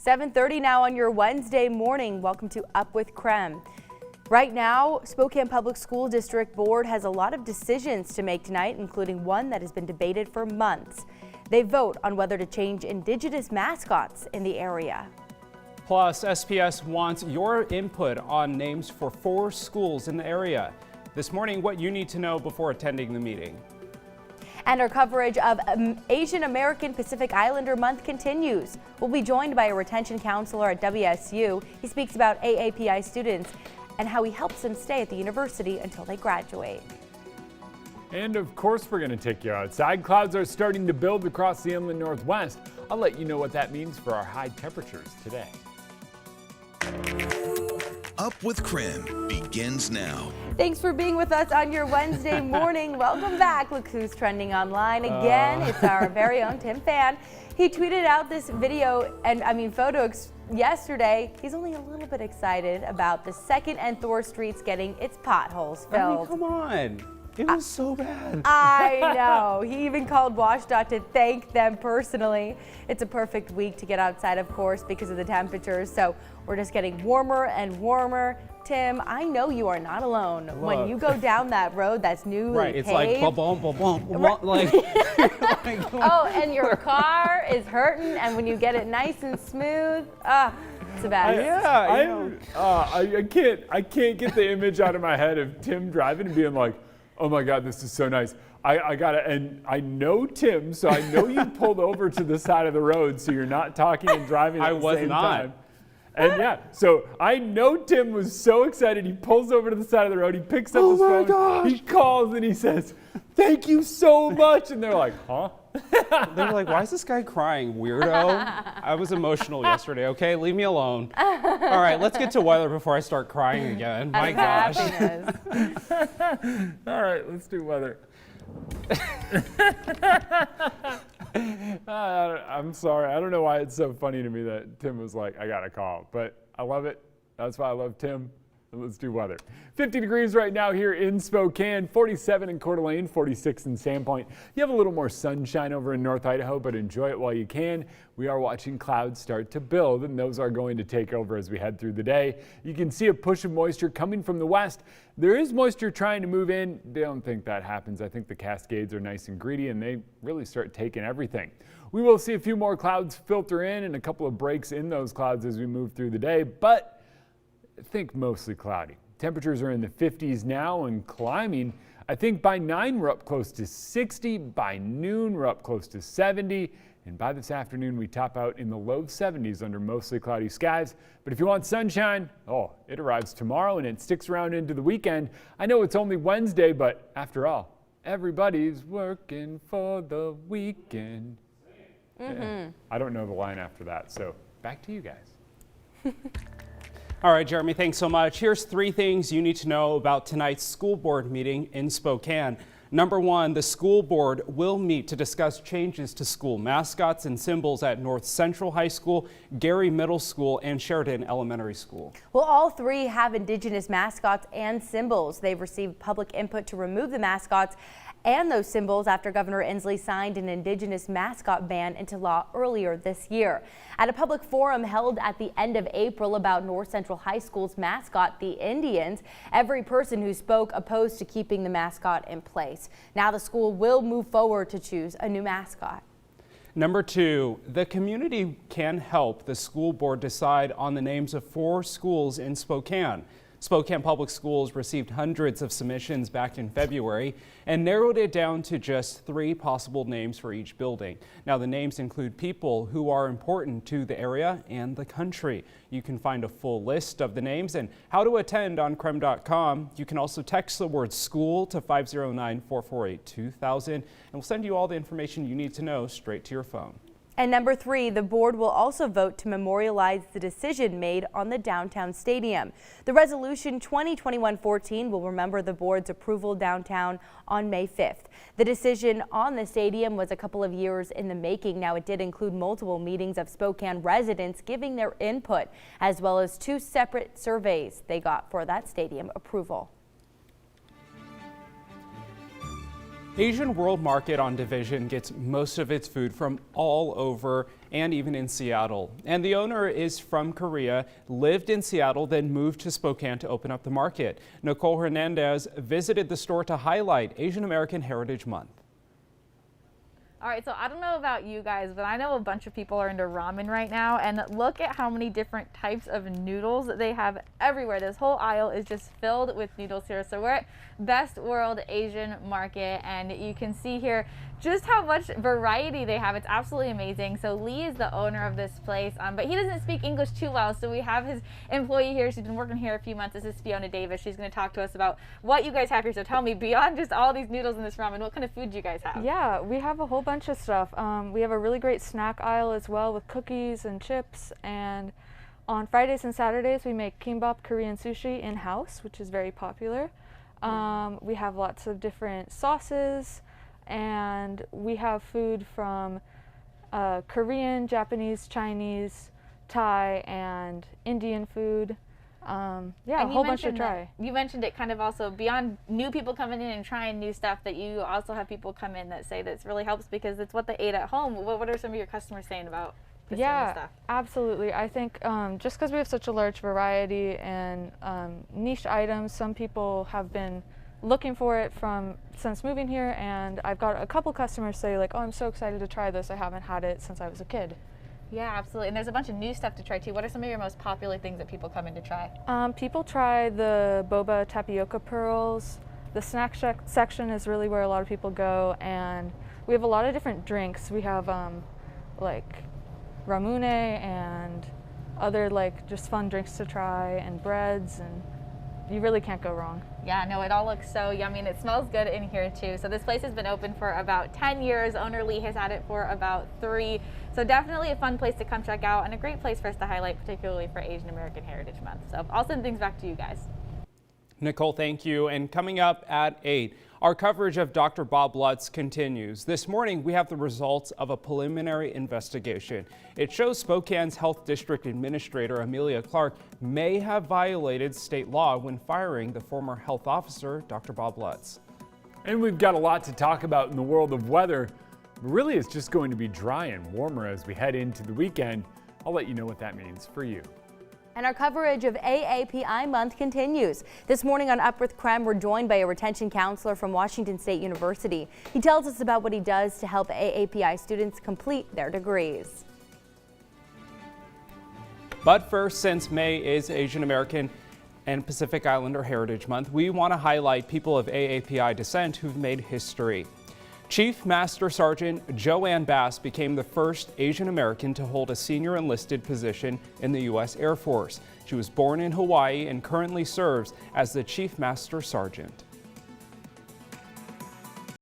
7:30 now on your Wednesday morning. Welcome to Up with KREM. Right now, Spokane Public School District Board has a lot of decisions to make tonight, including one that has been debated for months. They vote on whether to change Indigenous mascots in the area. Plus, SPS wants your input on names for 4 schools in the area. This morning, what you need to know before attending the meeting. And our coverage of Asian American Pacific Islander Month continues. We'll be joined by a retention counselor at WSU. He speaks about AAPI students and how he helps them stay at the university until they graduate. And of course, we're going to take you outside. Clouds are starting to build across the inland northwest. I'll let you know what that means for our high temperatures today. Up with KREM begins now. Thanks for being with us on your Wednesday morning. Welcome back. Look who's trending online again. It's our very own Tim Fan. He tweeted out this video photo yesterday. He's only a little bit excited about the 2nd and Thor Streets getting its potholes filled. Come on. It was so bad. I know. He even called WashDOT to thank them personally. It's a perfect week to get outside, of course, because of the temperatures. So we're just getting warmer and warmer. Tim, I know you are not alone. Look. When you go down that road that's newly Right, it's paved, like ba-bum, ba-bum, ba-bum, like. oh, and your car is hurting, and when you get it nice and smooth, it's the best. I can't get the image out of my head of Tim driving and being like, oh my God, this is so nice. I got it, and I know Tim, so I know you pulled over to the side of the road, so you're not talking and driving at the same time. And yeah, so I know Tim was so excited. He pulls over to the side of the road. He picks up his phone. Gosh. He calls and he says, "Thank you so much." And they're like, "Huh?" They were like, "Why is this guy crying, weirdo?" I was emotional yesterday. Okay, leave me alone. All right, let's get to weather before I start crying again. My gosh. All right, let's do weather. I'm sorry. I don't know why it's so funny to me that Tim was like, I got a call, but I love it. That's why I love Tim. Let's do weather. 50 degrees right now here in Spokane, 47 in Coeur d'Alene, 46 in Sandpoint. You have a little more sunshine over in North Idaho, but enjoy it while you can. We are watching clouds start to build, and those are going to take over as we head through the day. You can see a push of moisture coming from the west. There is moisture trying to move in. They don't think that happens. I think the Cascades are nice and greedy, and they really start taking everything. We will see a few more clouds filter in and a couple of breaks in those clouds as we move through the day, but I think mostly cloudy. Temperatures are in the 50s now and climbing. I think by 9 we're up close to 60. By noon we're up close to 70. And by this afternoon we top out in the low 70s under mostly cloudy skies. But if you want sunshine, it arrives tomorrow and it sticks around into the weekend. I know it's only Wednesday, but after all, everybody's working for the weekend. I don't know the line after that, so back to you guys. All right, Jeremy, thanks so much. Here's 3 things you need to know about tonight's school board meeting in Spokane. Number 1, the school board will meet to discuss changes to school mascots and symbols at North Central High School, Gary Middle School, and Sheridan Elementary School. Well, all 3 have Indigenous mascots and symbols. They've received public input to remove the mascots and those symbols after Governor Inslee signed an Indigenous mascot ban into law earlier this year. At a public forum held at the end of April about North Central High School's mascot, the Indians, every person who spoke opposed to keeping the mascot in place. Now the school will move forward to choose a new mascot. Number 2, the community can help the school board decide on the names of 4 schools in Spokane. Spokane Public Schools received hundreds of submissions back in February and narrowed it down to just 3 possible names for each building. Now, the names include people who are important to the area and the country. You can find a full list of the names and how to attend on KREM.com. You can also text the word school to 509-448-2000, and we'll send you all the information you need to know straight to your phone. And number 3, the board will also vote to memorialize the decision made on the downtown stadium. The resolution 2021-14 will remember the board's approval downtown on May 5th. The decision on the stadium was a couple of years in the making. Now, it did include multiple meetings of Spokane residents giving their input, as well as 2 separate surveys they got for that stadium approval. Asian World Market on Division gets most of its food from all over, and even in Seattle. And the owner is from Korea, lived in Seattle, then moved to Spokane to open up the market. Nicole Hernandez visited the store to highlight Asian American Heritage Month. All right, so I don't know about you guys, but I know a bunch of people are into ramen right now, and look at how many different types of noodles they have everywhere. This whole aisle is just filled with noodles here. So we're at Best World Asian Market, and you can see here just how much variety they have. It's absolutely amazing. So Lee is the owner of this place, but he doesn't speak English too well, so we have his employee here. She's been working here a few months. This is Fiona Davis. She's going to talk to us about what you guys have here. So tell me, beyond just all these noodles and this ramen, what kind of food do you guys have? Yeah, we have a whole bunch of stuff. We have a really great snack aisle as well with cookies and chips, and on Fridays and Saturdays we make kimbap Korean sushi in-house, which is very popular. We have lots of different sauces, and we have food from Korean, Japanese, Chinese, Thai, and Indian food. Yeah, a whole bunch to try. You mentioned it kind of also beyond new people coming in and trying new stuff, that you also have people come in that say that really helps because it's what they ate at home. What are some of your customers saying about this kind of stuff? Absolutely. I think just because we have such a large variety and niche items, some people have been looking for it since moving here, and I've got a couple customers say like, oh, I'm so excited to try this. I haven't had it since I was a kid. Yeah, absolutely. And there's a bunch of new stuff to try too. What are some of your most popular things that people come in to try? People try the boba tapioca pearls. The snack section is really where a lot of people go, and we have a lot of different drinks. We have like ramune and other like just fun drinks to try, and breads, and you really can't go wrong. Yeah, no, it all looks so yummy, and it smells good in here too. So this place has been open for about 10 years. Owner Lee has had it for about 3. So definitely a fun place to come check out, and a great place for us to highlight, particularly for Asian American Heritage Month. So I'll send things back to you guys. Nicole, thank you. And coming up at 8, our coverage of Dr. Bob Lutz continues. This morning, we have the results of a preliminary investigation. It shows Spokane's Health District Administrator, Amelia Clark, may have violated state law when firing the former health officer, Dr. Bob Lutz. And we've got a lot to talk about in the world of weather. Really, it's just going to be dry and warmer as we head into the weekend. I'll let you know what that means for you. And our coverage of AAPI month continues. This morning on Up with KREM, we're joined by a retention counselor from Washington State University. He tells us about what he does to help AAPI students complete their degrees. But first, since May is Asian American and Pacific Islander Heritage Month, we want to highlight people of AAPI descent who've made history. Chief Master Sergeant Joanne Bass became the first Asian American to hold a senior enlisted position in the U.S. Air Force. She was born in Hawaii and currently serves as the Chief Master Sergeant.